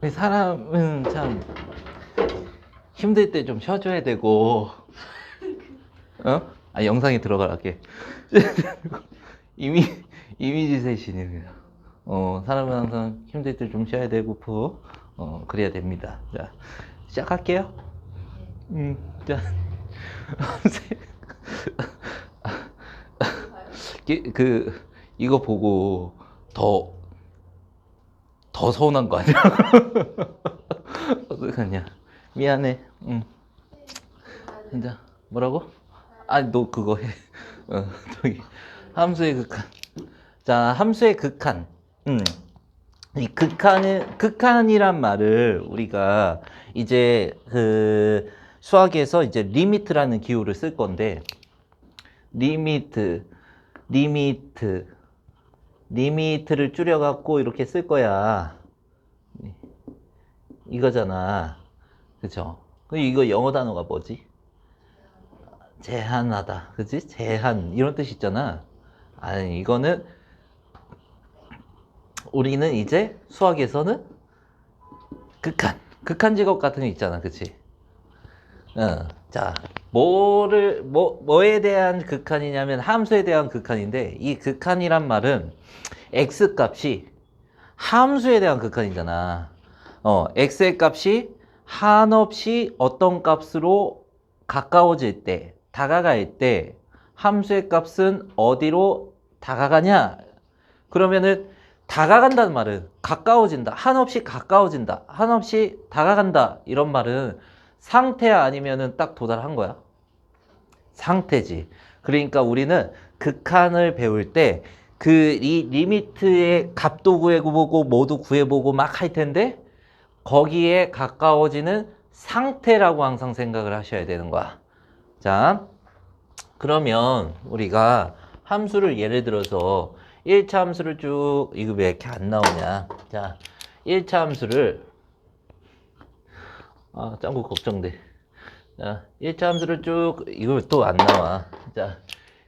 사람은 참 힘들 때 좀 쉬어줘야 되고, 어? 아, 영상에 들어가게. 이미, 이미지 세신이 사람은 항상 힘들 때 좀 쉬어야 되고, 그래야 됩니다. 자, 시작할게요. 자, 이거 보고 더, 더 서운한 거 아니야? 어떡하냐. 미안해. 진짜, 뭐라고? 아니, 너 그거 해. 저기, 함수의 극한. 자, 함수의 극한. 이 극한이란 말을 우리가 이제 수학에서 이제 리미트라는 기호를 쓸 건데, 리미트를 줄여갖고 이렇게 쓸 거야. 이거잖아. 그죠? 이거 영어 단어가 뭐지? 제한하다. 그지? 제한. 이런 뜻 있잖아. 아니, 이거는 우리는 이제 수학에서는 극한 직업 같은 거 있잖아. 그치? 자, 뭐에 대한 극한이냐면 함수에 대한 극한인데, 이 극한이란 말은 x 값이 함수에 대한 극한이잖아. x의 값이 한없이 어떤 값으로 가까워질 때, 다가갈 때, 함수의 값은 어디로 다가가냐? 그러면은 다가간다는 말은 가까워진다. 한없이 가까워진다. 한없이 다가간다. 이런 말은 상태야 아니면은 딱 도달한 거야? 상태지. 그러니까 우리는 극한을 배울 때 이 리미트의 값도 구해보고 뭐도 구해보고 막 할 텐데 거기에 가까워지는 상태라고 항상 생각을 하셔야 되는 거야. 자, 그러면 우리가 함수를 예를 들어서 1차 함수를 쭉, 이거 왜 이렇게 안 나오냐. 자, 1차 함수를, 짱구 걱정돼. 자, 1차 함수를 쭉, 이거 또 안 나와. 자,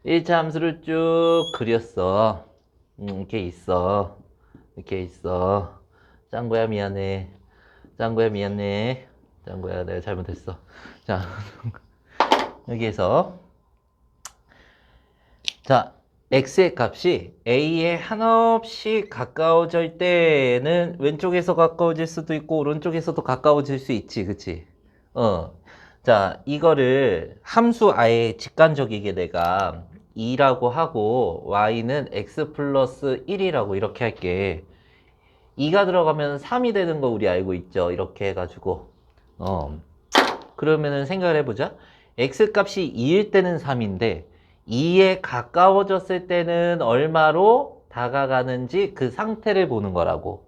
1차 함수를 쭉 그렸어. 이렇게 있어. 이렇게 있어. 짱구야 미안해. 짱구야 미안해. 짱구야 내가 잘못했어. 자, 여기에서 자, x의 값이 a에 한없이 가까워질 때는 왼쪽에서 가까워질 수도 있고 오른쪽에서도 가까워질 수 있지, 그치? 자, 이거를 함수 아예 직관적이게 내가 2라고 하고 y는 x 플러스 1이라고 이렇게 할게. 2가 들어가면 3이 되는 거 우리 알고 있죠? 이렇게 해가지고 그러면은 생각을 해보자. x 값이 2일 때는 3인데 2에 가까워졌을 때는 얼마로 다가가는지 그 상태를 보는 거라고.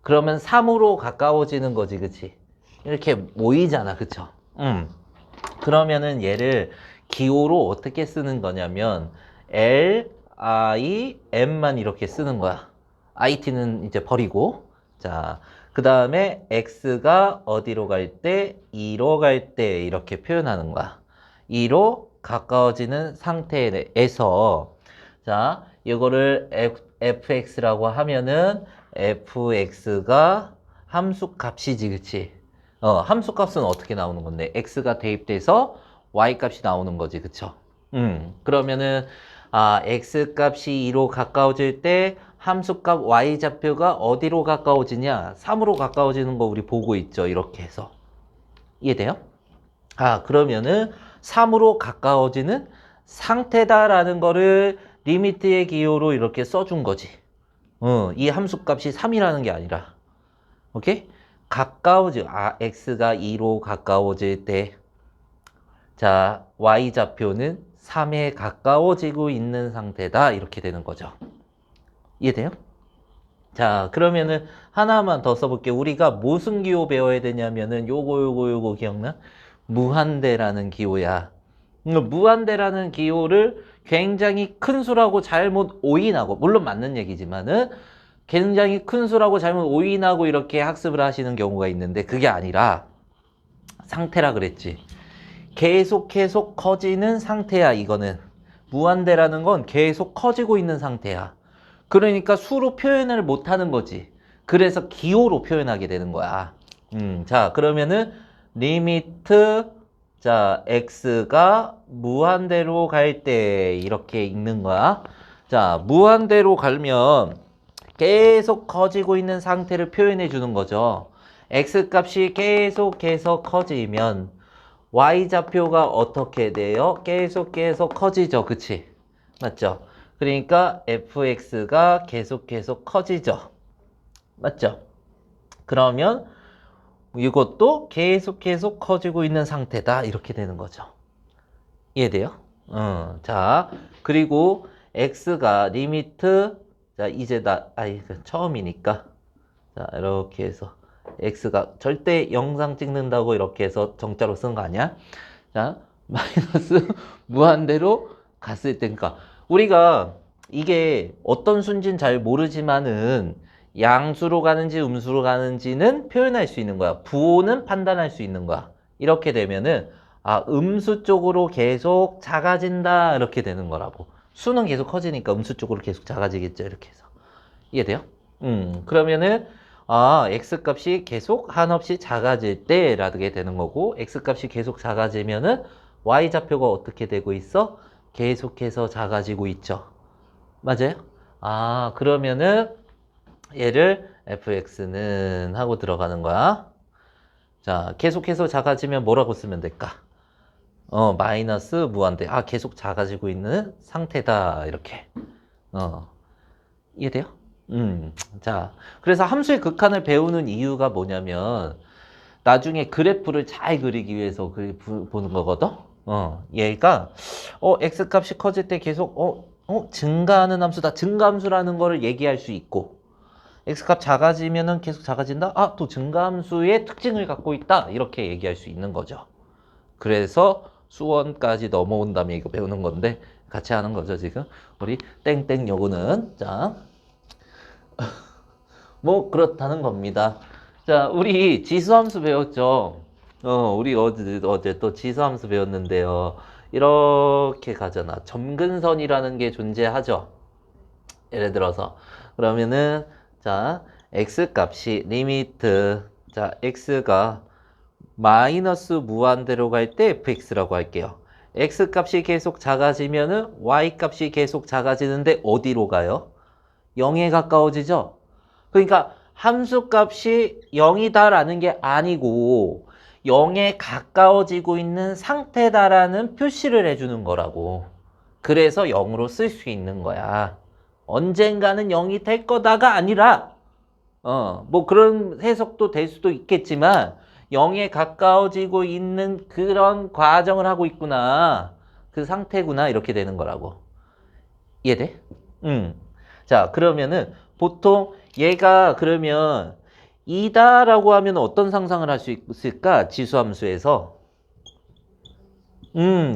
그러면 3으로 가까워지는 거지, 그치? 이렇게 모이잖아, 그쵸? 그러면은 얘를 기호로 어떻게 쓰는 거냐면 L, I, M만 이렇게 쓰는 거야. IT는 이제 버리고. 자, 그 다음에 X가 어디로 갈 때? 2로 갈 때 이렇게 표현하는 거야. 2로 가까워지는 상태에서 자, 이거를 fx라고 하면은 fx가 함수 값이지, 그치? 함수 값은 어떻게 나오는 건데? x가 대입돼서 y 값이 나오는 거지, 그쵸? 그러면은 x 값이 2로 가까워질 때 함수값 y 좌표가 어디로 가까워지냐? 3으로 가까워지는 거 우리 보고 있죠, 이렇게 해서. 이해돼요? 그러면은 3으로 가까워지는 상태다라는 거를 리미트의 기호로 이렇게 써준 거지. 이 함수값이 3이라는 게 아니라. 오케이? x가 2로 가까워질 때, 자, y좌표는 3에 가까워지고 있는 상태다. 이렇게 되는 거죠. 이해돼요? 자, 그러면은 하나만 더 써볼게요. 우리가 무슨 기호 배워야 되냐면은 요거 기억나? 무한대라는 기호야. 무한대라는 기호를 굉장히 큰 수라고 잘못 오인하고, 물론 맞는 얘기지만은 굉장히 큰 수라고 잘못 오인하고 이렇게 학습을 하시는 경우가 있는데 그게 아니라 상태라 그랬지. 계속 커지는 상태야, 이거는. 무한대라는 건 계속 커지고 있는 상태야. 그러니까 수로 표현을 못 하는 거지. 그래서 기호로 표현하게 되는 거야. 자, 그러면은 리미트 자, x가 무한대로 갈 때 이렇게 읽는 거야. 자, 무한대로 가면 계속 커지고 있는 상태를 표현해 주는 거죠. x 값이 계속해서 커지면 y좌표가 어떻게 돼요? 계속 커지죠. 그치? 맞죠? 그러니까 fx가 계속 커지죠. 맞죠? 그러면 이것도 계속 커지고 있는 상태다. 이렇게 되는 거죠. 이해돼요? 자, 그리고 x가 리미트, 자, 이제 처음이니까. 자, 이렇게 해서 x가 절대 영상 찍는다고 이렇게 해서 정자로 쓴 거 아니야? 자, 마이너스 무한대로 갔을 때, 그러니까 우리가 이게 어떤 수인지는 잘 모르지만은 양수로 가는지 음수로 가는지는 표현할 수 있는 거야. 부호는 판단할 수 있는 거야. 이렇게 되면은 아, 음수 쪽으로 계속 작아진다 이렇게 되는 거라고. 수는 계속 커지니까 음수 쪽으로 계속 작아지겠죠. 이렇게 해서. 이해돼요? 그러면은 아, x 값이 계속 한없이 작아질 때라게 되는 거고 x 값이 계속 작아지면은 y 좌표가 어떻게 되고 있어? 계속해서 작아지고 있죠. 맞아요? 아, 그러면은 얘를 fx는 하고 들어가는 거야. 자, 계속해서 작아지면 뭐라고 쓰면 될까? 마이너스 무한대. 아, 계속 작아지고 있는 상태다. 이렇게. 이해돼요? 자, 그래서 함수의 극한을 배우는 이유가 뭐냐면 나중에 그래프를 잘 그리기 위해서 보는 거거든? 얘가 x 값이 커질 때 계속 증가하는 함수다. 증가함수라는 거를 얘기할 수 있고 x값 작아지면은 계속 작아진다? 아, 또 증가함수의 특징을 갖고 있다. 이렇게 얘기할 수 있는 거죠. 그래서 수원까지 넘어온 다음에 이거 배우는 건데 같이 하는 거죠, 지금. 우리 땡땡 요거는 자, 뭐 그렇다는 겁니다. 자, 우리 지수함수 배웠죠? 우리 어제 또 지수함수 배웠는데요. 이렇게 가잖아. 점근선이라는 게 존재하죠. 예를 들어서 그러면은 자, x 값이 리미트 자, x가 마이너스 무한대로 갈 때 fx라고 할게요. x 값이 계속 작아지면은 y 값이 계속 작아지는데 어디로 가요? 0에 가까워지죠? 그러니까 함수 값이 0이다라는 게 아니고 0에 가까워지고 있는 상태다라는 표시를 해주는 거라고. 그래서 0으로 쓸 수 있는 거야. 언젠가는 0이 될 거다가 아니라 뭐 그런 해석도 될 수도 있겠지만 0에 가까워지고 있는 그런 과정을 하고 있구나. 그 상태구나. 이렇게 되는 거라고. 이해돼? 자, 그러면은 보통 얘가 그러면 2다라고 하면 어떤 상상을 할 수 있을까? 지수함수에서.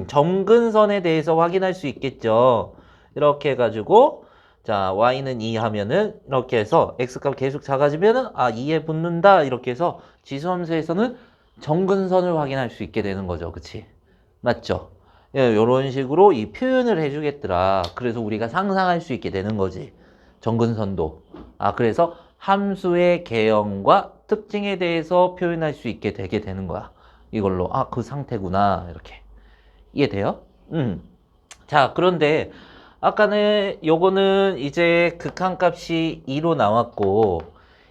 점근선에 대해서 확인할 수 있겠죠. 이렇게 해가지고 자, y는 2 하면은 이렇게 해서 x값 계속 작아지면은 아, 2에 붙는다 이렇게 해서 지수함수에서는 점근선을 확인할 수 있게 되는 거죠. 그치? 맞죠? 예, 이런 식으로 이 표현을 해주겠더라. 그래서 우리가 상상할 수 있게 되는 거지. 점근선도. 아, 그래서 함수의 개형과 특징에 대해서 표현할 수 있게 되게 되는 거야. 이걸로 아, 그 상태구나. 이렇게. 이해돼요? 자, 그런데 아까는 요거는 이제 극한값이 2로 나왔고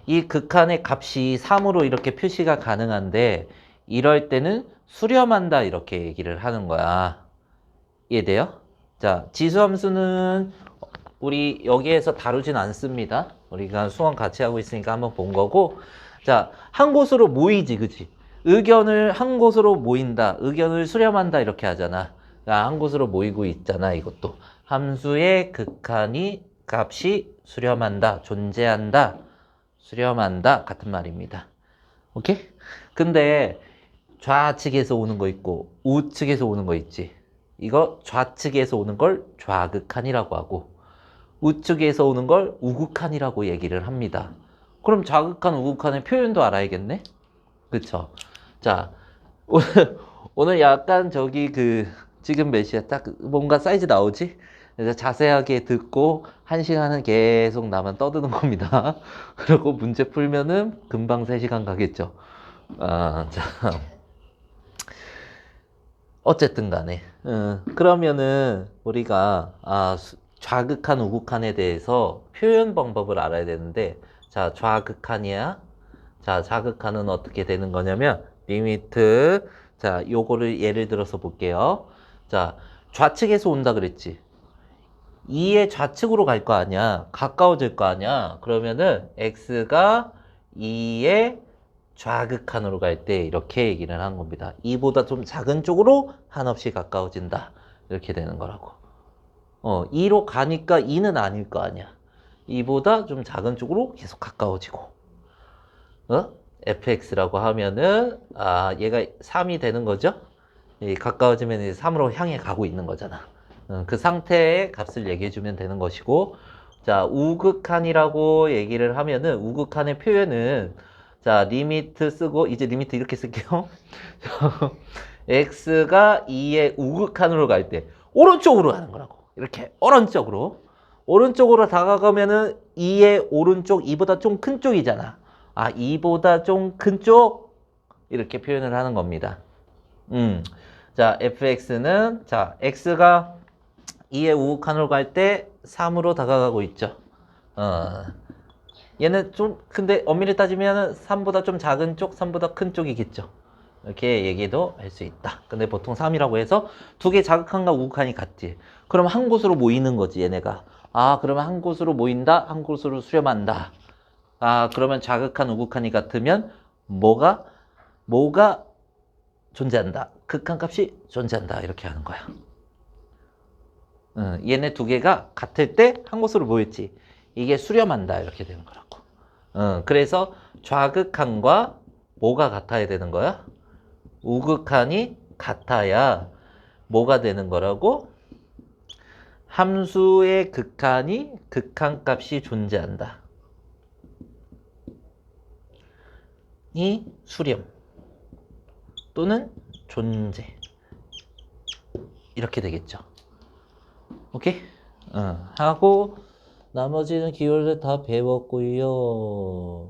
이 극한의 값이 3으로 이렇게 표시가 가능한데 이럴 때는 수렴한다 이렇게 얘기를 하는 거야. 이해돼요? 자, 지수함수는 우리 여기에서 다루진 않습니다. 우리가 수원 같이 하고 있으니까 한번 본 거고 자, 한 곳으로 모이지, 그치? 의견을 한 곳으로 모인다, 의견을 수렴한다 이렇게 하잖아. 한 곳으로 모이고 있잖아. 이것도 함수의 극한이 값이 수렴한다, 존재한다, 수렴한다 같은 말입니다. 오케이? 근데 좌측에서 오는 거 있고 우측에서 오는 거 있지. 이거 좌측에서 오는 걸 좌극한이라고 하고 우측에서 오는 걸 우극한이라고 얘기를 합니다. 그럼 좌극한, 우극한의 표현도 알아야겠네? 그쵸? 자, 오늘 약간 저기 지금 몇 시야? 딱 뭔가 사이즈 나오지? 그래서 자세하게 듣고 1시간은 계속 나만 떠드는 겁니다. 그리고 문제 풀면은 금방 3시간 가겠죠. 자, 어쨌든 간에. 그러면은 우리가 좌극한, 우극한에 대해서 표현 방법을 알아야 되는데, 자, 좌극한이야. 자, 좌극한은 어떻게 되는 거냐면, 리미트. 자, 요거를 예를 들어서 볼게요. 자, 좌측에서 온다 그랬지. 2의 좌측으로 갈 거 아니야. 가까워질 거 아니야. 그러면은 x가 2의 좌극한으로 갈 때 이렇게 얘기를 한 겁니다. 2보다 좀 작은 쪽으로 한없이 가까워진다. 이렇게 되는 거라고. 2로 가니까 2는 아닐 거 아니야. 2보다 좀 작은 쪽으로 계속 가까워지고. fx라고 하면은 얘가 3이 되는 거죠. 가까워지면 이제 3으로 향해 가고 있는 거잖아. 그 상태의 값을 얘기해 주면 되는 것이고, 자, 우극한이라고 얘기를 하면은 우극한의 표현은, 자, 리미트 쓰고, 이제 리미트 이렇게 쓸게요. x가 2의 우극한으로 갈 때 오른쪽으로 가는 거라고. 이렇게 오른쪽으로. 오른쪽으로 다가가면은 2의 오른쪽, 2보다 좀 큰 쪽이잖아. 2보다 좀 큰 쪽? 이렇게 표현을 하는 겁니다. 자, fx는, 자, x가 2의 우극한으로 갈 때 3으로 다가가고 있죠. 얘는 좀, 근데 엄밀히 따지면 3보다 좀 작은 쪽, 3보다 큰 쪽이겠죠. 이렇게 얘기도 할 수 있다. 근데 보통 3이라고 해서 두 개 자극한과 우극한이 같지. 그럼 한 곳으로 모이는 거지, 얘네가. 그러면 한 곳으로 모인다, 한 곳으로 수렴한다. 그러면 자극한, 우극한이 같으면 뭐가 존재한다. 극한값이 존재한다. 이렇게 하는 거야. 얘네 두 개가 같을 때 한 곳으로 모였지. 이게 수렴한다. 이렇게 되는 거라고. 그래서 좌극한과 뭐가 같아야 되는 거야? 우극한이 같아야 뭐가 되는 거라고? 함수의 극한이 극한값이 존재한다. 이 수렴 또는 존재 이렇게 되겠죠. 오케이? 하고 나머지는 기호를 다 배웠고요.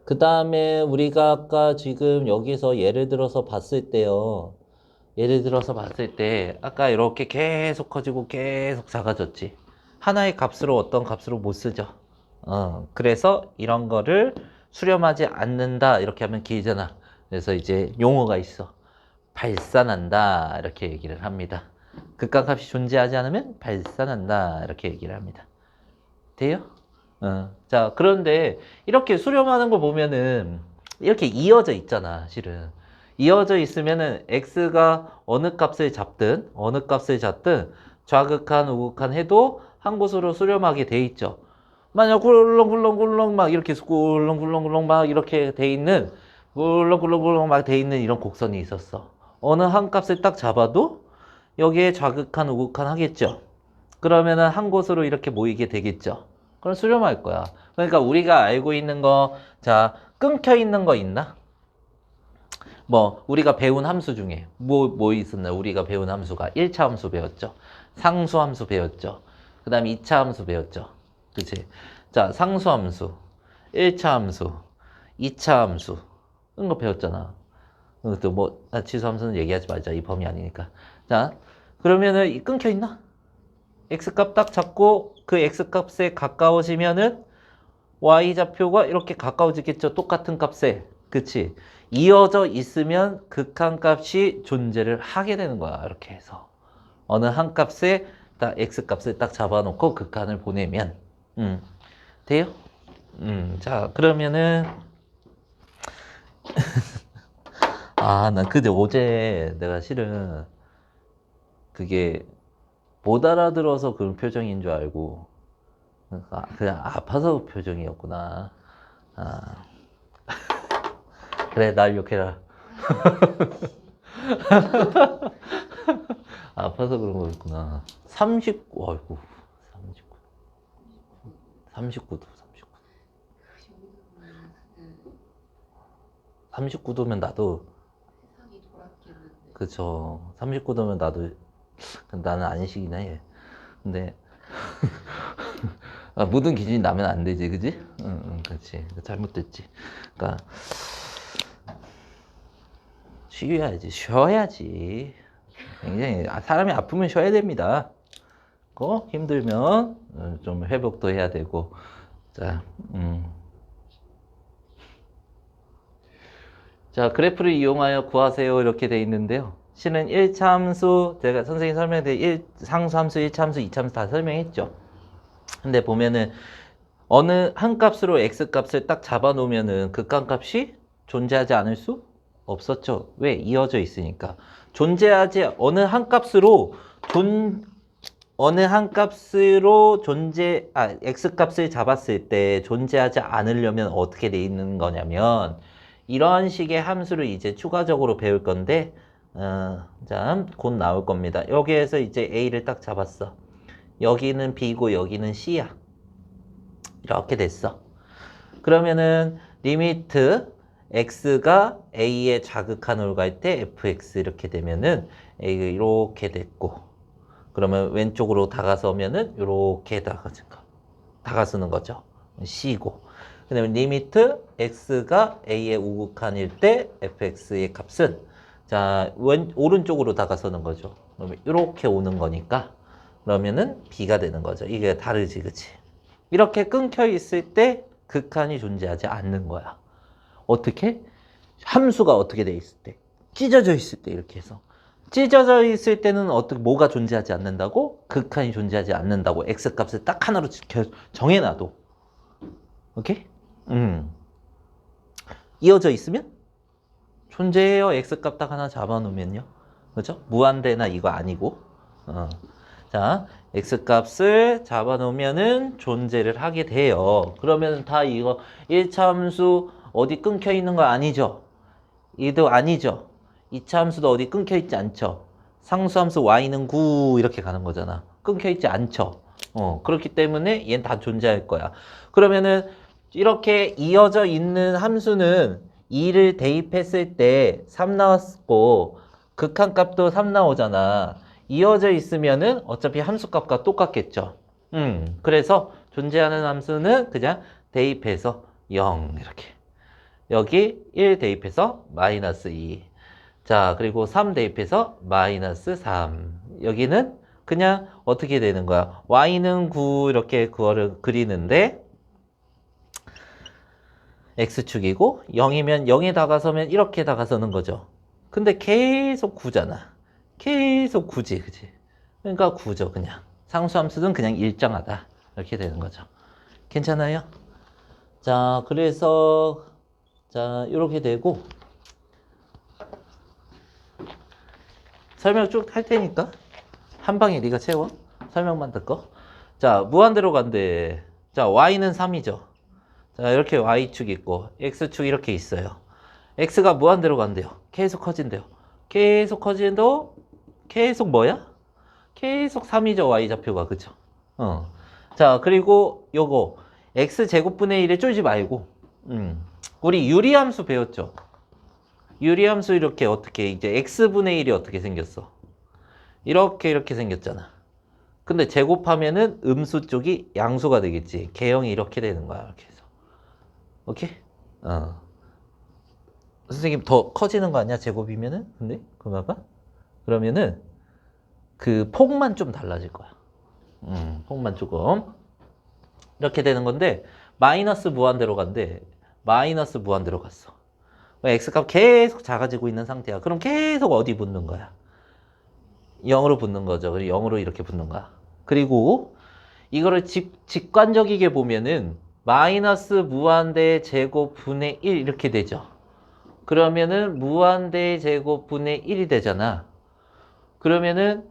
그 다음에 우리가 아까 지금 여기서 예를 들어서 봤을 때요. 예를 들어서 봤을 때 아까 이렇게 계속 커지고 계속 작아졌지. 하나의 값으로 어떤 값으로 못 쓰죠. 그래서 이런 거를 수렴하지 않는다 이렇게 하면 길잖아. 그래서 이제 용어가 있어. 발산한다 이렇게 얘기를 합니다. 극한값이 존재하지 않으면 발산한다 이렇게 얘기를 합니다. 돼요? 자, 그런데 이렇게 수렴하는 거 보면은 이렇게 이어져 있잖아, 실은. 이어져 있으면은 x가 어느 값을 잡든 좌극한, 우극한 해도 한 곳으로 수렴하게 돼 있죠. 만약 굴렁굴렁굴렁 막 이렇게 굴렁굴렁굴렁 막 이렇게 돼 있는 굴렁굴렁굴렁 막 돼 있는 이런 곡선이 있었어. 어느 한 값을 딱 잡아도 여기에 좌극한, 우극한 하겠죠. 그러면은 한 곳으로 이렇게 모이게 되겠죠. 그럼 수렴할 거야. 그러니까 우리가 알고 있는 거, 자, 끊겨 있는 거 있나? 뭐, 우리가 배운 함수 중에 뭐 있었나요? 우리가 배운 함수가 1차 함수 배웠죠. 상수 함수 배웠죠. 그 다음에 2차 함수 배웠죠. 그치? 자, 상수 함수, 1차 함수, 2차 함수. 이런 거 배웠잖아. 또 뭐, 치수 함수는 얘기하지 말자. 이 범위 아니니까. 자, 그러면은 끊겨 있나? x값 딱 잡고 그 x값에 가까워지면은 y좌표가 이렇게 가까워지겠죠. 똑같은 값에. 그치? 이어져 있으면 극한값이 존재를 하게 되는 거야. 이렇게 해서. 어느 한 값에 딱 x값을 딱 잡아놓고 극한을 보내면. 돼요? 자, 그러면은 난 근데 어제 내가 실은 그게 못 알아들어서 그런 표정인 줄 알고 그냥 아파서 표정이었구나. 그래, 날 욕해라. 아파서 그런 거였구나. 39, 아이고, 39. 39도, 39. 39도면 나도, 그쵸. 39도면 나도 나는 안식이나 해. 근데 아, 모든 기준이 나면 안 되지, 그지? 응, 응, 그렇지. 잘못됐지. 그러니까 쉬어야지. 굉장히 사람이 아프면 쉬어야 됩니다. 힘들면 좀 회복도 해야 되고. 자, 자, 그래프를 이용하여 구하세요. 이렇게 돼 있는데요. C는 1차함수, 제가 선생님 설명드린 상수함수, 1차함수, 2차함수 다 설명했죠. 근데 보면은 어느 한 값으로 x 값을 딱 잡아 놓으면은 극한값이 존재하지 않을 수 없었죠. 왜? 이어져 있으니까. 존재하지 어느 한 값으로 x 값을 잡았을 때 존재하지 않으려면 어떻게 돼 있는 거냐면 이런 식의 함수를 이제 추가적으로 배울 건데 자, 곧 나올 겁니다. 여기에서 이제 a를 딱 잡았어. 여기는 b고 여기는 c야. 이렇게 됐어. 그러면은 리미트 x가 a의 자극한으로 갈 때 fx 이렇게 되면은 a가 이렇게 됐고, 그러면 왼쪽으로 다가서면은 이렇게 다가서는 거죠. c고. 그다음에 리미트 x가 a의 우극한일 때 fx의 값은 자 오른쪽으로 다가서는 거죠. 그러면 이렇게 오는 거니까 그러면은 b가 되는 거죠. 이게 다르지, 그치? 이렇게 끊겨 있을 때 극한이 존재하지 않는 거야. 어떻게? 함수가 어떻게 돼 있을 때? 찢어져 있을 때 이렇게 해서. 찢어져 있을 때는 뭐가 존재하지 않는다고? 극한이 존재하지 않는다고. x값을 딱 하나로 정해놔도. 오케이? 이어져 있으면 존재해요. x값 딱 하나 잡아놓으면요. 그죠? 무한대나 이거 아니고. 자, x값을 잡아놓으면은 존재를 하게 돼요. 그러면 다 이거 1차 함수 어디 끊겨 있는 거 아니죠? 얘도 아니죠? 2차 함수도 어디 끊겨 있지 않죠? 상수함수 y는 9 이렇게 가는 거잖아. 끊겨 있지 않죠? 그렇기 때문에 얘는 다 존재할 거야. 그러면은 이렇게 이어져 있는 함수는 2를 대입했을 때 3 나왔고 극한값도 3 나오잖아. 이어져 있으면은 어차피 함수값과 똑같겠죠. 그래서 존재하는 함수는 그냥 대입해서 0 이렇게. 여기 1 대입해서 마이너스 2. 자, 그리고 3 대입해서 마이너스 3. 여기는 그냥 어떻게 되는 거야? y는 9 이렇게 그거를 그리는데 x축이고 0이면 0에 다가서면 이렇게 다가서는 거죠. 근데 계속 9잖아. 계속 9지, 그치? 그러니까 9죠, 그냥. 상수함수는 그냥 일정하다. 이렇게 되는 거죠. 괜찮아요? 자, 그래서 자, 이렇게 되고 설명 쭉 할 테니까 한 방에 네가 채워. 설명만 듣고. 자, 무한대로 간대. 자, y는 3이죠. 자, 이렇게 y축 있고 x축 이렇게 있어요. x가 무한대로 간대요. 계속 커진대요. 계속 커진도 계속 뭐야? 계속 3이죠, y좌표가. 그쵸? 자, 그리고 요거 x제곱분의 1에 쫄지 말고 우리 유리함수 배웠죠? 유리함수 이렇게 어떻게 이제 x분의 1이 어떻게 생겼어? 이렇게 생겼잖아. 근데 제곱하면은 음수 쪽이 양수가 되겠지. 개형이 이렇게 되는 거야. 이렇게 해서. 오케이? 선생님 더 커지는 거 아니야? 제곱이면은? 근데 그거가? 그러면은 그 폭만 좀 달라질 거야. 폭만 조금. 이렇게 되는 건데 마이너스 무한대로 간대. 마이너스 무한대로 갔어. x값 계속 작아지고 있는 상태야. 그럼 계속 어디 붙는 거야? 0으로 붙는 거죠. 그리고 0으로 이렇게 붙는 거야. 그리고 이거를 직관적이게 보면은 마이너스 무한대 제곱 분의 1 이렇게 되죠. 그러면은 무한대 제곱 분의 1이 되잖아. 그러면은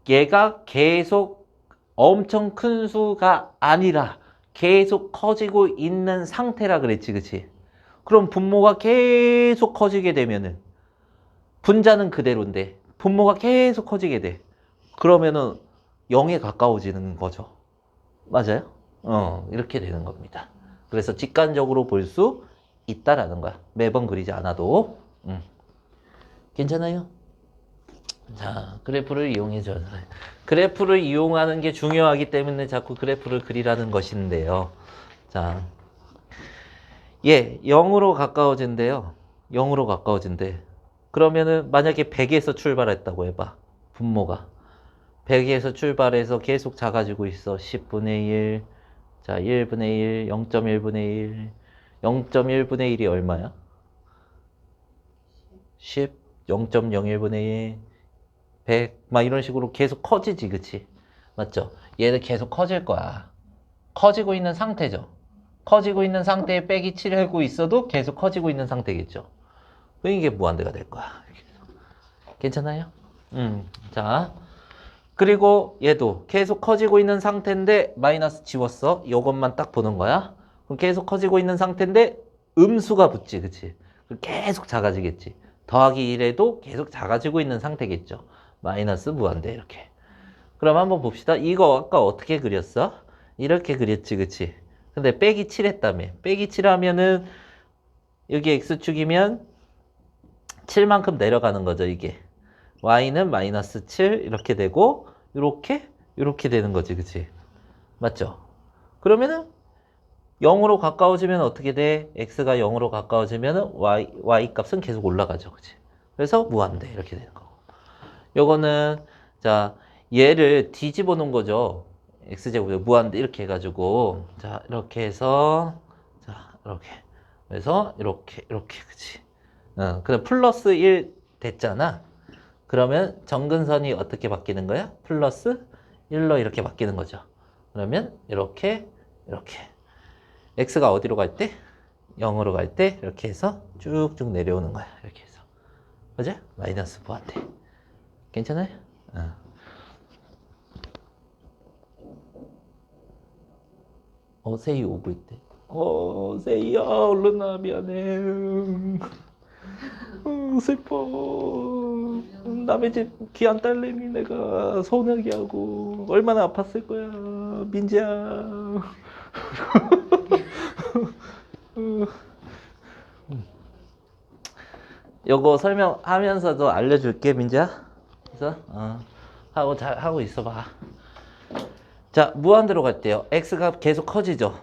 얘가 계속 엄청 큰 수가 아니라 계속 커지고 있는 상태라 그랬지, 그치? 그럼 분모가 계속 커지게 되면은 분자는 그대로인데 분모가 계속 커지게 돼. 그러면은 0에 가까워지는 거죠. 맞아요? 이렇게 되는 겁니다. 그래서 직관적으로 볼 수 있다라는 거야. 매번 그리지 않아도. 괜찮아요? 자, 그래프를 이용해줘. 그래프를 이용하는 게 중요하기 때문에 자꾸 그래프를 그리라는 것인데요. 자, 얘 0으로 가까워진대요. 0으로 가까워진대. 그러면은 만약에 100에서 출발했다고 해봐. 분모가. 100에서 출발해서 계속 작아지고 있어. 10분의 1, 자 1분의 1, 0.1분의 1, 0.1분의 1이 얼마야? 10, 0.01분의 1, 100, 막 이런 식으로 계속 커지지, 그치? 맞죠? 얘는 계속 커질 거야. 커지고 있는 상태죠. 커지고 있는 상태에 빼기 7하고 있어도 계속 커지고 있는 상태겠죠. 이게 무한대가 될 거야. 괜찮아요? 자. 그리고 얘도 계속 커지고 있는 상태인데 마이너스 지웠어. 이것만 딱 보는 거야. 그럼 계속 커지고 있는 상태인데 음수가 붙지, 그치? 그럼 계속 작아지겠지. 더하기 1에도 계속 작아지고 있는 상태겠죠. 마이너스 무한대 이렇게. 그럼 한번 봅시다. 이거 아까 어떻게 그렸어? 이렇게 그렸지, 그치? 근데 빼기 7 했다며. 빼기 7 하면은 여기 x축이면 7만큼 내려가는 거죠, 이게. y는 마이너스 7 이렇게 되고 이렇게 되는 거지, 그치? 맞죠? 그러면은 0으로 가까워지면 어떻게 돼? x가 0으로 가까워지면 y 값은 계속 올라가죠, 그치? 그래서 무한대 이렇게 되는 거고. 요거는 자 얘를 뒤집어 놓은 거죠. x제곱이 무한대 이렇게 해가지고 자 이렇게 해서 자 이렇게 그래서 이렇게 그치? 그럼 플러스 1 됐잖아. 그러면 정근선이 어떻게 바뀌는 거야? 플러스 1로 이렇게 바뀌는 거죠. 그러면 이렇게 x가 어디로 갈 때? 0으로 갈 때 이렇게 해서 쭉쭉 내려오는 거야. 이렇게 해서. 그죠? 마이너스 무한대. 괜찮아요? 세이 오고 있대. 세이야, 얼른 나, 미안해. 슬퍼. 남의 집 귀한 딸내미 내가 서운하게 하고 얼마나 아팠을 거야, 민지야. 요거 설명하면서도 알려줄게, 민지야. 그래서 하고 잘 하고 있어봐. 자, 무한대로 갈 때요. x가 계속 커지죠.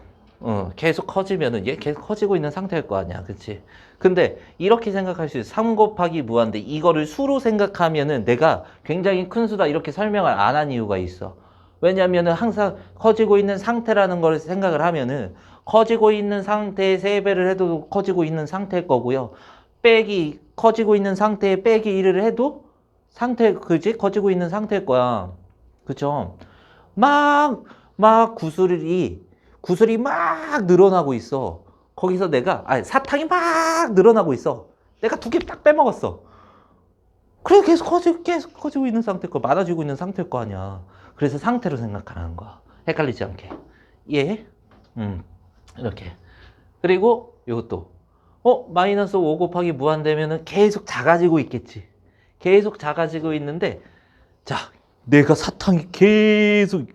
계속 커지면은 얘 계속 커지고 있는 상태일 거 아니야, 그치? 근데 이렇게 생각할 수 있어. 3 곱하기 무한대. 이거를 수로 생각하면은 내가 굉장히 큰 수다 이렇게 설명을 안 한 이유가 있어. 왜냐면은 항상 커지고 있는 상태라는 걸 생각을 하면은 커지고 있는 상태에 3배를 해도 커지고 있는 상태일 거고요. 빼기 커지고 있는 상태에 빼기 1을 해도 그지? 커지고 있는 상태일 거야. 그쵸? 막 구슬이 막 늘어나고 있어. 거기서 사탕이 막 늘어나고 있어. 내가 2개 딱 빼먹었어. 그래, 계속 커지고 있는 상태일 거야. 많아지고 있는 상태일 거 아니야. 그래서 상태로 생각하는 거야. 헷갈리지 않게. 예? 이렇게. 그리고 이것도. 마이너스 5 곱하기 무한대면은 계속 작아지고 있겠지. 계속 작아지고 있는데, 자, 내가 사탕이 계속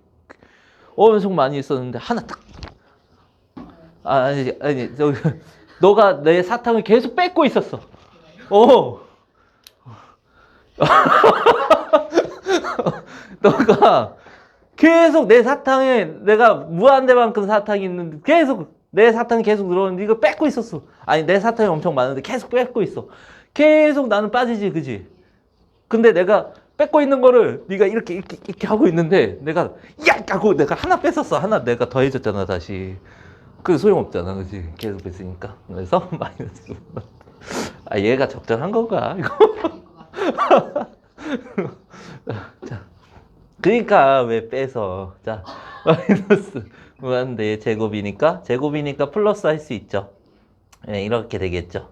엄청 많이 있었는데 하나 딱 아니 너가 내 사탕을 계속 뺏고 있었어. 너가 계속 내 사탕에 내가 무한대만큼 사탕이 있는데 계속 내 사탕이 계속 늘어오는데 이거 뺏고 있었어. 아니 내 사탕이 엄청 많은데 계속 뺏고 있어. 계속 나는 빠지지, 그지? 근데 내가 뺏고 있는 거를 네가 이렇게 하고 있는데 내가 야 하고 내가 하나 뺐었어. 하나 내가 더해줬잖아, 다시. 그 소용없잖아, 그치? 계속 뺐으니까. 그래서 마이너스. 얘가 적절한 건가 이거? 자, 그러니까 왜 빼서? 자, 마이너스 무한대 제곱이니까 플러스 할 수 있죠. 네, 이렇게 되겠죠.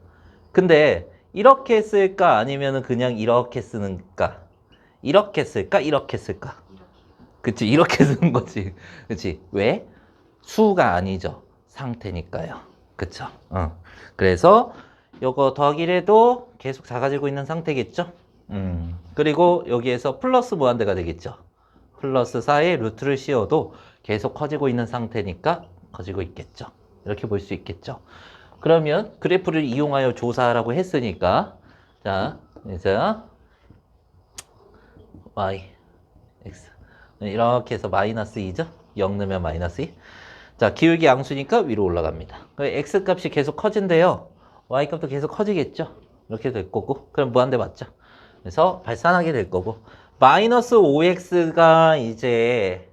근데 이렇게 쓸까 아니면은 그냥 이렇게 쓰는가? 이렇게 쓸까? 이렇게 쓸까? 그치, 이렇게 쓰는 거지. 그치? 왜? 수가 아니죠. 상태니까요. 그쵸? 그래서 요거 더하기를 해도 계속 작아지고 있는 상태겠죠? 그리고 여기에서 플러스 무한대가 되겠죠. 플러스 4의 루트를 씌워도 계속 커지고 있는 상태니까 커지고 있겠죠. 이렇게 볼 수 있겠죠. 그러면 그래프를 이용하여 조사하라고 했으니까 자, 이제 y, x. 이렇게 해서 마이너스 2죠? 0 넣으면 마이너스 2. 자, 기울기 양수니까 위로 올라갑니다. x 값이 계속 커진대요. y 값도 계속 커지겠죠? 이렇게 될 거고. 그럼 무한대 맞죠? 그래서 발산하게 될 거고. 마이너스 5x가 이제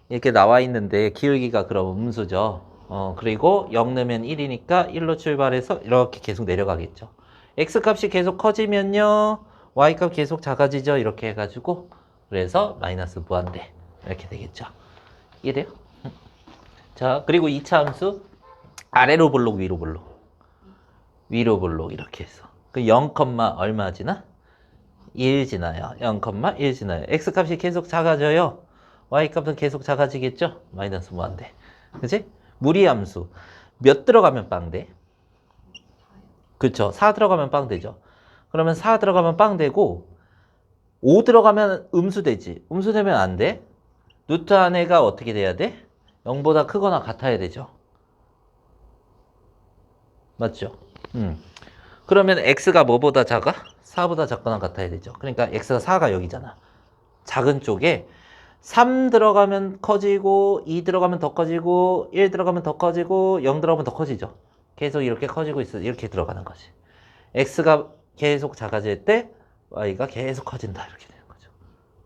이렇게 나와 있는데 기울기가 그럼 음수죠. 그리고 0 넣으면 1이니까 1로 출발해서 이렇게 계속 내려가겠죠. x 값이 계속 커지면요. y 값 계속 작아지죠. 이렇게 해가지고 그래서 마이너스 무한대 이렇게 되겠죠. 이해돼요? 자, 그리고 2차 함수 아래로 볼록 위로 볼록 위로 볼록 이렇게 해서 그 0, 얼마 지나? 1 지나요. 0,1 지나요. x 값이 계속 작아져요. y 값은 계속 작아지겠죠? 마이너스 무한대. 그치? 무리함수. 몇 들어가면 빵 돼? 그쵸? 4 들어가면 빵 되죠. 그러면 4 들어가면 빵 되고 5 들어가면 음수 되지. 음수 되면 안 돼. 루트 안에가 어떻게 돼야 돼? 0보다 크거나 같아야 되죠. 맞죠? 그러면 x가 뭐보다 작아? 4보다 작거나 같아야 되죠. 그러니까 x가 4가 여기잖아. 작은 쪽에 3 들어가면 커지고 2 들어가면 더 커지고 1 들어가면 더 커지고 0 들어가면 더 커지죠. 계속 이렇게 커지고 있어. 이렇게 들어가는 거지. x가 계속 작아질 때 y가 계속 커진다. 이렇게 되는 거죠.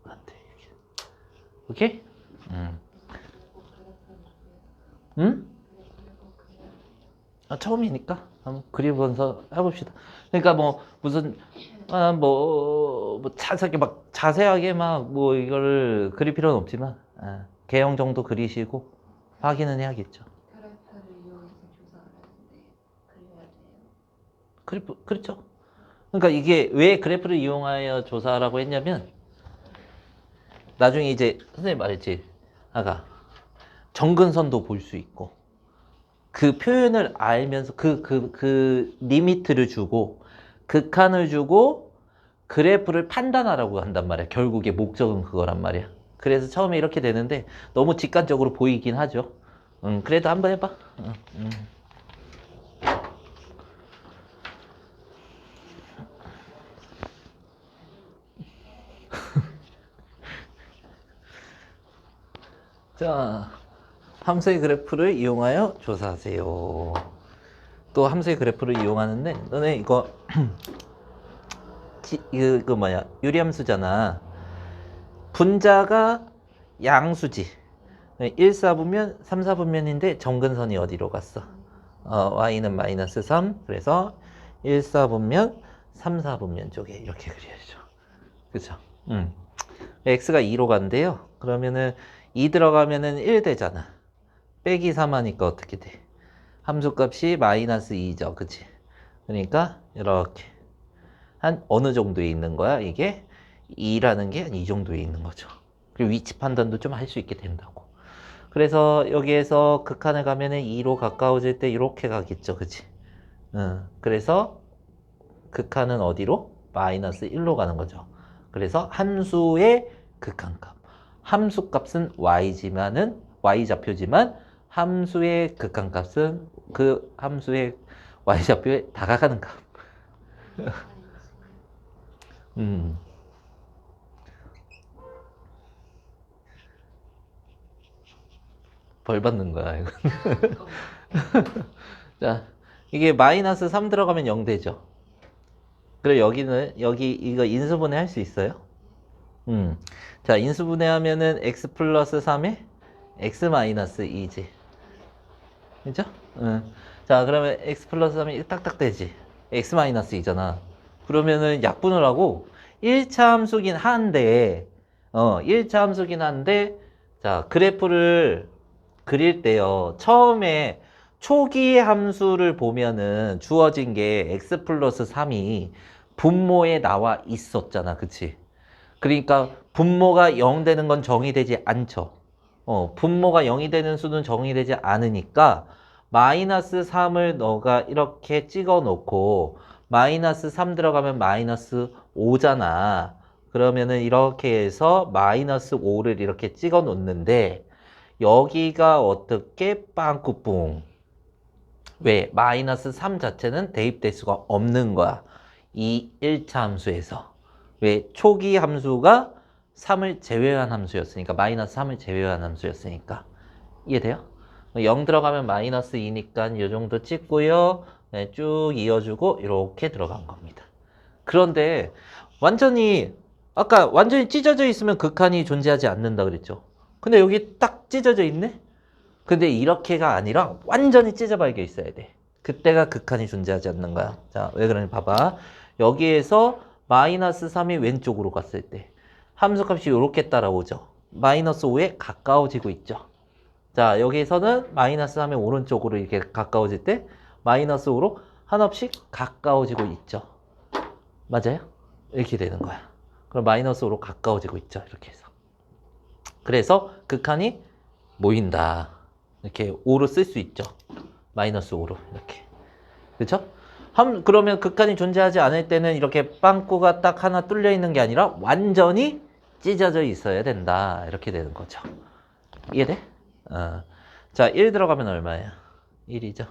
안 돼. 이렇게. 오케이? 응? 처음이니까 한번 그리면서 해봅시다. 그러니까 뭐 무슨 자세하게 막 뭐 이거를 그릴 필요는 없지만 개형 정도 그리시고 확인은 해야겠죠. 그래프를 이용해서 조사를 하는데 그려야 돼요. 그렇죠. 그러니까 이게 왜 그래프를 이용하여 조사라고 했냐면 나중에 이제 선생님 말했지 아까 정근선도 볼 수 있고 그 표현을 알면서 그 리미트를 주고 극한을 주고 그래프를 판단하라고 한단 말이야. 결국에 목적은 그거란 말이야. 그래서 처음에 이렇게 되는데 너무 직관적으로 보이긴 하죠. 그래도 한번 해봐. 자, 함수의 그래프를 이용하여 조사하세요. 또 함수의 그래프를 이용하는데 너네 이거 이거 뭐야 유리함수잖아. 분자가 양수지. 1, 4분면, 3, 4분면인데 정근선이 어디로 갔어? y는 마이너스 3. 그래서 1, 4분면, 3, 4분면 쪽에 이렇게 그려야죠. 그죠? x가 2로 간대요. 그러면은 2 들어가면은 1 되잖아. 빼기 3 하니까 어떻게 돼? 함수값이 마이너스 2죠. 그치? 그러니까 이렇게 한 어느 정도에 있는 거야? 이게 2라는 게 한 이 정도에 있는 거죠. 그리고 위치 판단도 좀 할 수 있게 된다고. 그래서 여기에서 극한을 가면은 2로 가까워질 때 이렇게 가겠죠. 그치? 그래서 극한은 어디로? 마이너스 1로 가는 거죠. 그래서 함수의 극한값. 함수값은 y지만은 y좌표지만 함수의 극한값은 그 함수의 y좌표에 다가가는 값. 벌 받는 거야, 이거. 자, 이게 마이너스 3 들어가면 0 되죠. 그리고 여기 이거 인수분해 할 수 있어요? 자, 인수분해 하면은 x 플러스 3에 x 마이너스 2지. 그죠? 자, 그러면 x 플러스 3이 딱딱 되지. x 마이너스 2잖아. 그러면은 약분을 하고 1차 함수긴 한데, 1차 함수긴 한데, 자, 그래프를 그릴 때요. 처음에 초기 함수를 보면은 주어진 게 x 플러스 3이 분모에 나와 있었잖아. 그치? 그러니까 분모가 0 되는 건 정의되지 않죠. 분모가 0이 되는 수는 정의되지 않으니까 마이너스 3을 너가 이렇게 찍어 놓고 마이너스 3 들어가면 마이너스 5잖아. 그러면은 이렇게 해서 마이너스 5를 이렇게 찍어 놓는데 여기가 어떻게 빵꾸뿡. 왜? 마이너스 3 자체는 대입될 수가 없는 거야. 이 1차 함수에서. 왜? 초기 함수가 3을 제외한 함수였으니까 마이너스 3을 제외한 함수였으니까 이해돼요? 0 들어가면 마이너스 2니까 이 정도 찍고요. 네, 쭉 이어주고 이렇게 들어간 겁니다. 그런데 완전히 아까 완전히 찢어져 있으면 극한이 존재하지 않는다 그랬죠. 근데 여기 딱 찢어져 있네? 근데 이렇게가 아니라 완전히 찢어박혀 있어야 돼. 그때가 극한이 존재하지 않는 거야. 자, 왜 그러냐 봐봐. 여기에서 마이너스 3이 왼쪽으로 갔을 때 함수값이 이렇게 따라오죠. 마이너스 5에 가까워지고 있죠. 자, 여기에서는 마이너스 3이 오른쪽으로 이렇게 가까워질 때 마이너스 5로 한없씩 가까워지고 있죠. 맞아요? 이렇게 되는 거야. 그럼 마이너스 5로 가까워지고 있죠. 이렇게 해서. 그래서 극한이 모인다. 이렇게 5로 쓸 수 있죠. 마이너스 5로 이렇게. 그렇죠? 그러면 극한이 존재하지 않을 때는 이렇게 빵꾸가 딱 하나 뚫려 있는 게 아니라 완전히 찢어져 있어야 된다. 이렇게 되는 거죠. 이해돼? 자, 1 들어가면 얼마예요? 1이죠.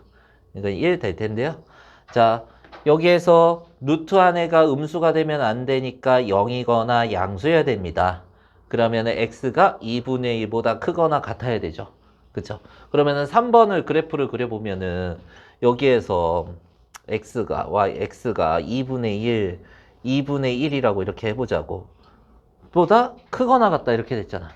이거 1 될 텐데요. 자, 여기에서 루트 안에가 음수가 되면 안 되니까 0이거나 양수여야 됩니다. 그러면 x가 2분의 1보다 크거나 같아야 되죠. 그쵸? 그러면은 3번을 그래프를 그려보면은 여기에서 x가 2분의 1이라고 이렇게 해보자고. 보다 크거나 같다 이렇게 됐잖아.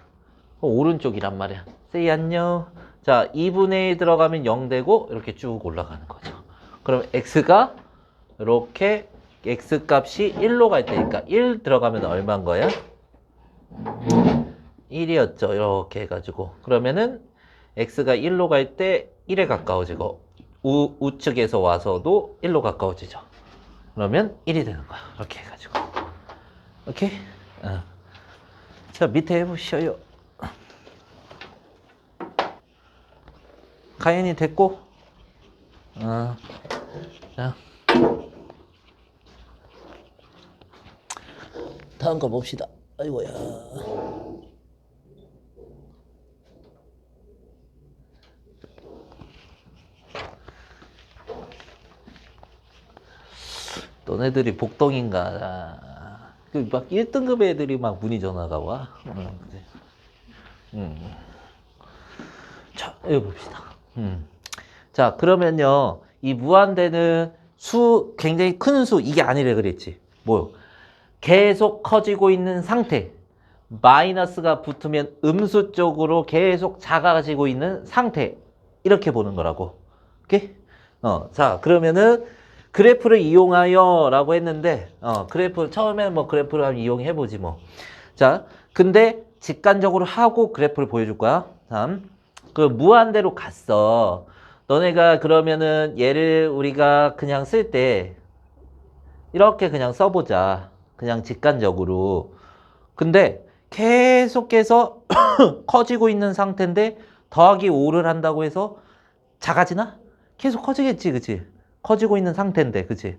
오른쪽이란 말이야. say 안녕. 자, 2분의 1 들어가면 0 되고 이렇게 쭉 올라가는 거죠. 그럼 x가 이렇게 x 값이 1로 갈 테니까 1 들어가면 얼마인 거야? 1이었죠. 이렇게 해가지고. 그러면은 x가 1로 갈 때 1에 가까워지고 우측에서 와서도 1로 가까워지죠. 그러면 1이 되는 거야. 이렇게 해가지고. 오케이? 자, 밑에 해보셔요. 가연이 됐고. 자. 다음 거 봅시다. 아이고야. 너네들이 복덩인가? 막 1등급 애들이 막 문의 전화가 와. 자, 여기 봅시다. 자, 그러면요. 이 무한대는 굉장히 큰 수, 이게 아니래 그랬지. 뭐요? 계속 커지고 있는 상태. 마이너스가 붙으면 음수 쪽으로 계속 작아지고 있는 상태. 이렇게 보는 거라고. 오케이? 자, 그러면은 그래프를 이용하여 라고 했는데, 처음에는 뭐 그래프를 한번 이용해보지 뭐. 자, 근데 직관적으로 하고 그래프를 보여줄 거야. 다음. 그 무한대로 갔어. 너네가 그러면은 얘를 우리가 그냥 쓸 때, 이렇게 그냥 써보자. 그냥 직관적으로. 근데 계속해서 커지고 있는 상태인데 더하기 5를 한다고 해서 작아지나? 계속 커지겠지, 그치? 커지고 있는 상태인데, 그치?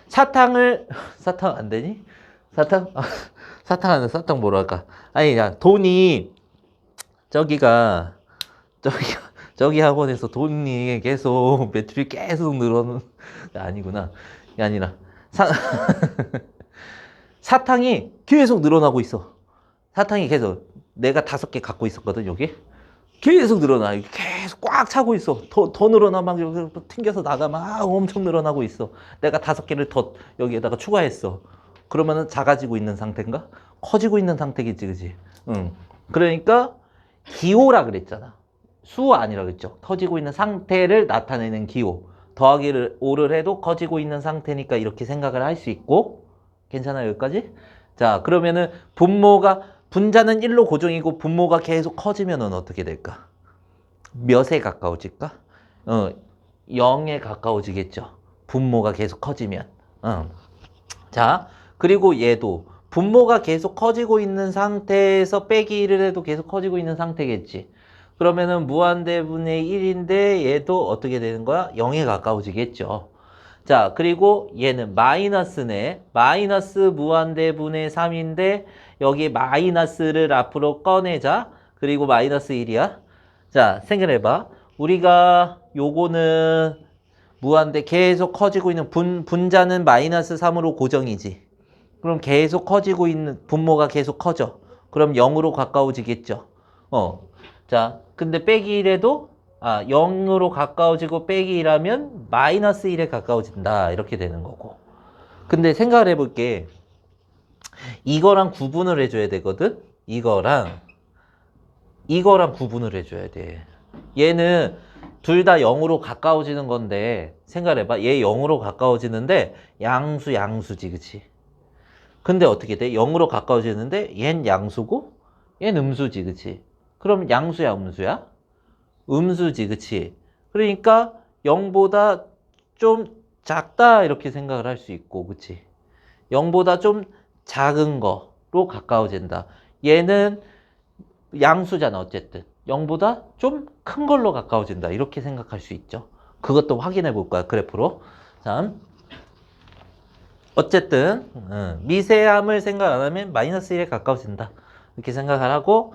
사탕 안 되니? 사탕 뭐랄까? 아니, 야, 돈이, 저기 학원에서 돈이 계속, 매출이 계속 늘어는, 아니구나. 이게 아니라, 사탕이 계속 늘어나고 있어. 사탕이 계속, 내가 5개 갖고 있었거든, 여기? 계속 늘어나. 계속 꽉 차고 있어. 더 늘어나. 막 튕겨서 나가. 막 엄청 늘어나고 있어. 내가 5개를 더 여기에다가 추가했어. 그러면은 작아지고 있는 상태인가? 커지고 있는 상태겠지, 그지? 응. 그러니까 기호라 그랬잖아. 수 아니라 그랬죠. 커지고 있는 상태를 나타내는 기호. 더하기를 5를 해도 커지고 있는 상태니까 이렇게 생각을 할 수 있고. 괜찮아요, 여기까지? 자, 그러면은 분자는 1로 고정이고 분모가 계속 커지면 어떻게 될까? 몇에 가까워질까? 0에 가까워지겠죠. 분모가 계속 커지면. 자, 그리고 얘도 분모가 계속 커지고 있는 상태에서 빼기 1을 해도 계속 커지고 있는 상태겠지. 그러면은 무한대분의 1인데 얘도 어떻게 되는 거야? 0에 가까워지겠죠. 자, 그리고 얘는 마이너스네. 마이너스 무한대분의 3인데 여기 마이너스를 앞으로 꺼내자. 그리고 마이너스 1이야. 자, 생각해봐. 우리가 요거는 무한대 계속 커지고 있는 분자는 마이너스 3으로 고정이지. 그럼 계속 커지고 있는, 분모가 계속 커져. 그럼 0으로 가까워지겠죠. 자, 근데 빼기 1에도 0으로 가까워지고 빼기 1하면 마이너스 1에 가까워진다. 이렇게 되는 거고. 근데 생각을 해볼게. 이거랑 구분을 해줘야 되거든? 이거랑 구분을 해줘야 돼. 얘는 둘 다 0으로 가까워지는 건데, 생각을 해봐. 얘 0으로 가까워지는데, 양수지, 그치? 근데 어떻게 돼? 0으로 가까워지는데, 얜 양수고, 얜 음수지, 그치? 그럼 양수야, 음수야? 음수지, 그치? 그러니까 0보다 좀 작다, 이렇게 생각을 할 수 있고, 그치? 0보다 좀 작은 거로 가까워진다. 얘는 양수잖아, 어쨌든. 0보다 좀 큰 걸로 가까워진다. 이렇게 생각할 수 있죠. 그것도 확인해 볼 거야, 그래프로. 자, 어쨌든 미세함을 생각 안 하면 마이너스 1에 가까워진다. 이렇게 생각을 하고,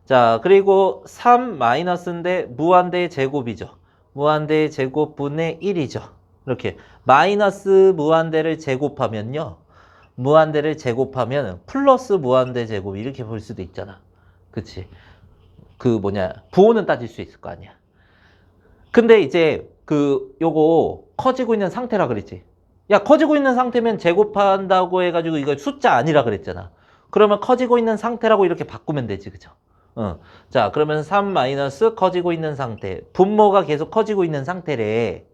자, 그리고 3 마이너스인데 무한대의 제곱이죠. 무한대의 제곱분의 1이죠. 이렇게 마이너스 무한대를 제곱하면요. 무한대를 제곱하면 플러스 무한대 제곱 이렇게 볼 수도 있잖아. 그치? 부호는 따질 수 있을 거 아니야. 근데 이제 요거 커지고 있는 상태라 그랬지. 야, 커지고 있는 상태면 제곱한다고 해가지고 이거 숫자 아니라 그랬잖아. 그러면 커지고 있는 상태라고 이렇게 바꾸면 되지, 그죠? 자, 그러면 3 마이너스 커지고 있는 상태. 분모가 계속 커지고 있는 상태래.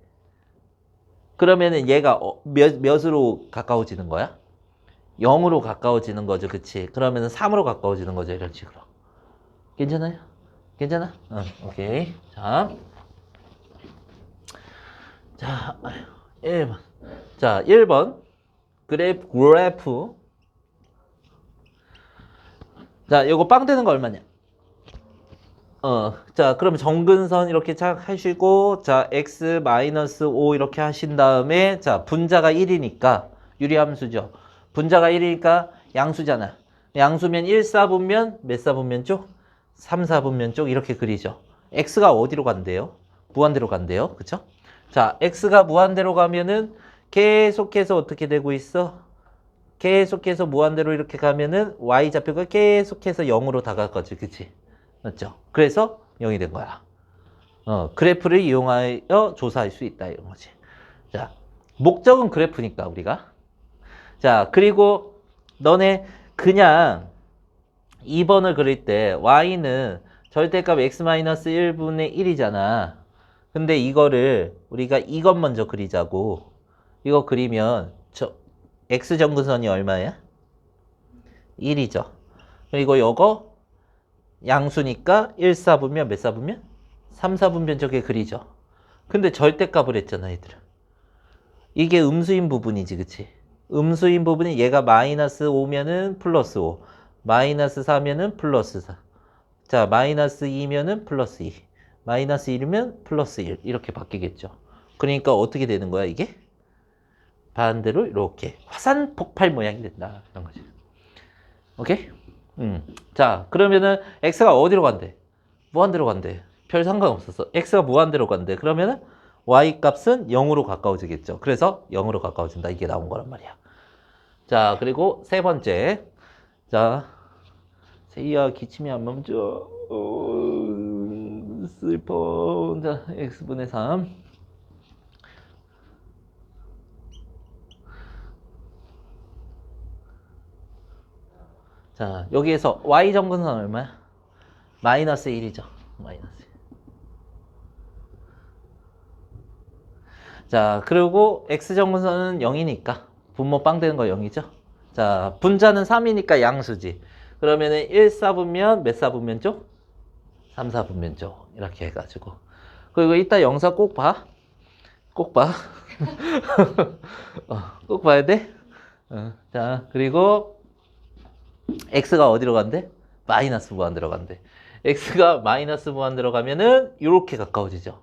그러면은 얘가 몇으로 가까워지는 거야? 0으로 가까워지는 거죠, 그치? 그러면은 3으로 가까워지는 거죠, 이런 식으로. 괜찮아요? 괜찮아? 오케이. 자, 1번. 자, 1번. 그래프. 자, 요거 빵 되는 거 얼마냐? 자, 그러면 정근선 이렇게 착 하시고, 자, x-5 이렇게 하신 다음에, 자, 분자가 1이니까, 유리함수죠. 분자가 1이니까 양수잖아. 양수면 1, 4분면, 몇 4분면 쪽? 3, 4분면 쪽 이렇게 그리죠. x가 어디로 간대요? 무한대로 간대요. 그쵸? 자, x가 무한대로 가면은 계속해서 어떻게 되고 있어? 계속해서 무한대로 이렇게 가면은 y좌표가 계속해서 0으로 다가가지. 그치? 맞죠? 그래서 0이 된 거야. 그래프를 이용하여 조사할 수 있다. 이런 거지. 자, 목적은 그래프니까 우리가. 자, 그리고 너네 그냥 2번을 그릴 때 y는 절대값 x-1분의 1이잖아. 근데 이거를 우리가 이것 먼저 그리자고. 이거 그리면 x정근선이 얼마야? 1이죠. 그리고 요거 양수니까 1, 4분면 몇 4분면? 3, 4분면 저게 그리죠. 근데 절대값을 했잖아, 얘들아. 이게 음수인 부분이지, 그치? 음수인 부분이 얘가 마이너스 5면은 플러스 5, 마이너스 4면은 플러스 4. 자, 마이너스 2면은 플러스 2, 마이너스 1이면 플러스 1 이렇게 바뀌겠죠. 그러니까 어떻게 되는 거야, 이게? 반대로 이렇게 화산 폭발 모양이 된다. 이런 거지. 오케이? 자, 그러면은 x가 어디로 간대? 무한대로 간대. 별 상관없었어. x가 무한대로 간대. 그러면은 y 값은 0으로 가까워지겠죠. 그래서 0으로 가까워진다. 이게 나온 거란 말이야. 자, 그리고 세 번째. 자, 세이야 기침이 안 멈춰. 슬퍼. 자, x분의 3. 자, 여기에서 y 정근선 얼마야? 마이너스 1이죠. 마이너스 1. 자, 그리고 x 정근선은 0이니까 분모 빵 되는 거 0이죠. 자, 분자는 3이니까 양수지. 그러면은 1, 4분면 몇 4분면 쪽? 3, 4분면 쪽. 이렇게 해가지고. 그리고 이따 영상 꼭 봐. 꼭 봐. 꼭 봐야 돼. 자, 그리고 x가 어디로 간대? 마이너스 무한대로 간대. x가 마이너스 무한대로 가면은 이렇게 가까워지죠.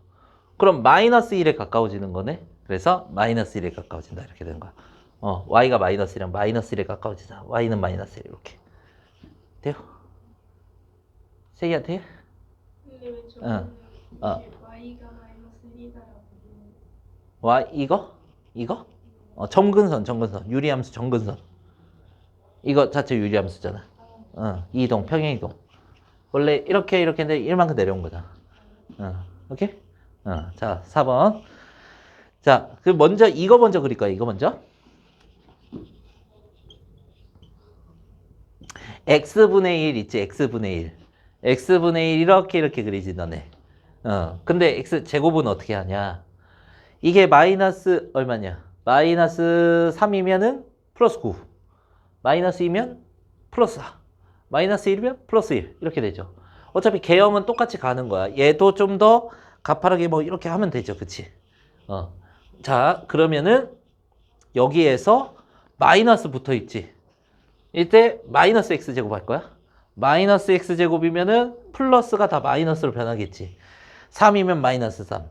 그럼 마이너스 1에 가까워지는 거네. 그래서 마이너스 1에 가까워진다. 이렇게 되는 거야. y가 마이너스 1이랑 마이너스 1에 가까워지자. y는 마이너스 1 이렇게. 돼요? 세기야 돼요? 근데 왜 저는 y가 마이너스 1이다라고 y 이거? 정근선. 유리함수 정근선. 이거 자체 유리함수잖아. 이동, 평행이동. 원래 이렇게 했는데 1만큼 내려온 거잖아. 오케이? 자, 4번. 자, 그 먼저 이거 먼저 그릴 거야. 이거 먼저. x분의 1 있지? x분의 1. x분의 1 이렇게 그리지 너네. 근데 x 제곱은 어떻게 하냐? 이게 마이너스 얼마냐? 마이너스 3이면은 플러스 9. 마이너스 2면 플러스 4. 마이너스 1이면 플러스 1. 이렇게 되죠. 어차피 개형은 똑같이 가는 거야. 얘도 좀 더 가파르게 뭐 이렇게 하면 되죠. 그치? 자, 그러면은 여기에서 마이너스 붙어 있지. 이때 마이너스 x제곱 할 거야. 마이너스 x제곱이면은 플러스가 다 마이너스로 변하겠지. 3이면 마이너스 3.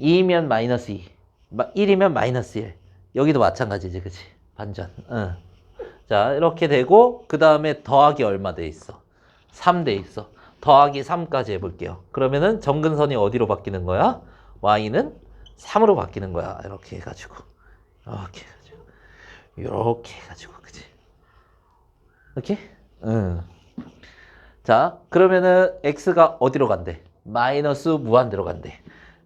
2면 마이너스 2. 1이면 마이너스 1. 여기도 마찬가지지. 그치? 반전. 자, 이렇게 되고 그 다음에 더하기 얼마 돼 있어? 3 돼 있어. 더하기 3까지 해볼게요. 그러면은 점근선이 어디로 바뀌는 거야? y는 3으로 바뀌는 거야. 이렇게 해가지고 이렇게 해가지고 그치? 이렇게? 자, 그러면은 x가 어디로 간대? 마이너스 무한대로 간대.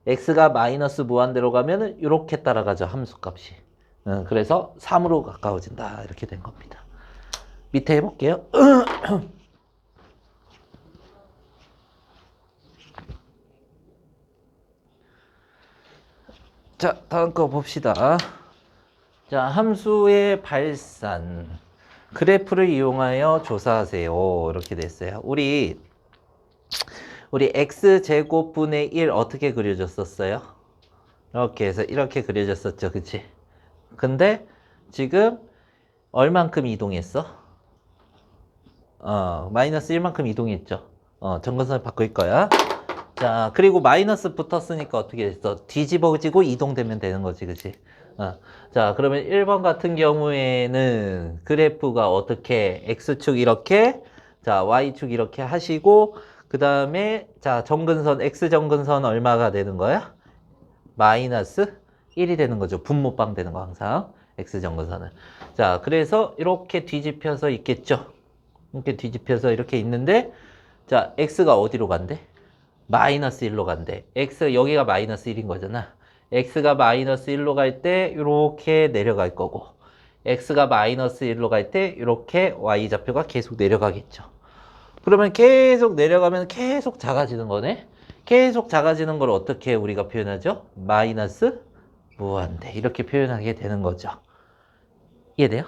x가 마이너스 무한대로 가면은 이렇게 따라가죠. 함수값이. 그래서 3으로 가까워진다. 이렇게 된 겁니다. 밑에 해볼게요. 자, 다음 거 봅시다. 자, 함수의 발산. 그래프를 이용하여 조사하세요. 이렇게 됐어요. 우리 x제곱분의 1 어떻게 그려졌었어요? 이렇게 해서 이렇게 그려졌었죠. 그치? 근데 지금 얼만큼 이동했어? 마이너스 1만큼 이동했죠. 점근선을 바꿀 거야. 자, 그리고 마이너스 붙었으니까 어떻게 됐어? 뒤집어지고 이동되면 되는 거지, 그치? 자, 그러면 1번 같은 경우에는 그래프가 어떻게, x축 이렇게, 자, y축 이렇게 하시고, 그 다음에, 자, 점근선, x점근선 얼마가 되는 거야? 마이너스 1이 되는 거죠. 분모방 되는 거, 항상. x점근선은. 자, 그래서 이렇게 뒤집혀서 있겠죠? 이렇게 뒤집혀서 이렇게 있는데, 자, x가 어디로 간대? 마이너스 1로 간대. x, 여기가 마이너스 1인 거잖아. x가 마이너스 1로 갈 때 이렇게 내려갈 거고, x가 마이너스 1로 갈 때 이렇게 y좌표가 계속 내려가겠죠. 그러면 계속 내려가면 계속 작아지는 거네. 계속 작아지는 걸 어떻게 우리가 표현하죠? 마이너스 무한대. 이렇게 표현하게 되는 거죠. 이해돼요?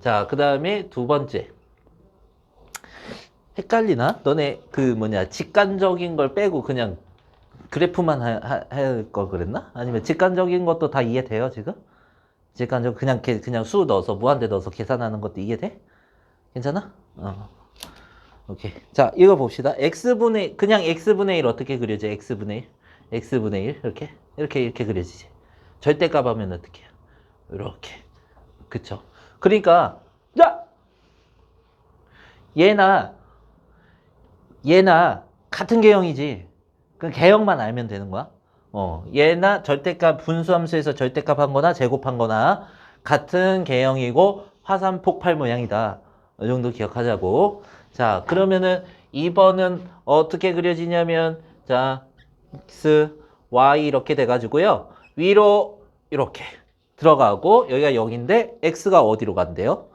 자, 그 다음에 두 번째. 헷갈리나? 너네 직관적인 걸 빼고 그냥 그래프만 할 걸 그랬나? 아니면 직관적인 것도 다 이해돼요, 지금? 직관적 그냥 수 넣어서 무한대 넣어서 계산하는 것도 이해돼? 괜찮아? 오케이. 자, 이거 봅시다. 그냥 x분의 1 어떻게 그려져? x분의 1 이렇게 그려지지. 절대값 하면 어떻게 해요? 이렇게. 그쵸? 그러니까 야! 얘나 같은 개형이지. 그 개형만 알면 되는 거야. 얘나 절대값, 분수함수에서 절대값 한 거나 제곱한 거나 같은 개형이고 화산 폭발 모양이다. 이 정도 기억하자고. 자, 그러면은 2번은 어떻게 그려지냐면, 자, x, y 이렇게 돼가지고요. 위로 이렇게 들어가고, 여기가 0인데, x가 어디로 간대요?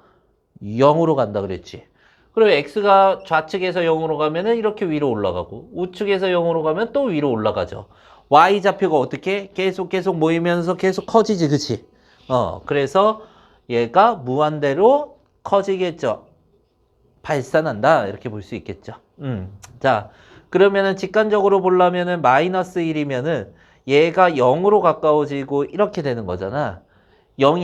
0으로 간다 그랬지. 그리고 x가 좌측에서 0으로 가면은 이렇게 위로 올라가고 우측에서 0으로 가면 또 위로 올라가죠. y좌표가 어떻게 계속 모이면서 계속 커지지, 그치? 그래서 얘가 무한대로 커지겠죠. 발산한다 이렇게 볼 수 있겠죠. 자, 그러면은 직관적으로 보려면은 마이너스 1이면은 얘가 0으로 가까워지고 이렇게 되는 거잖아. 0이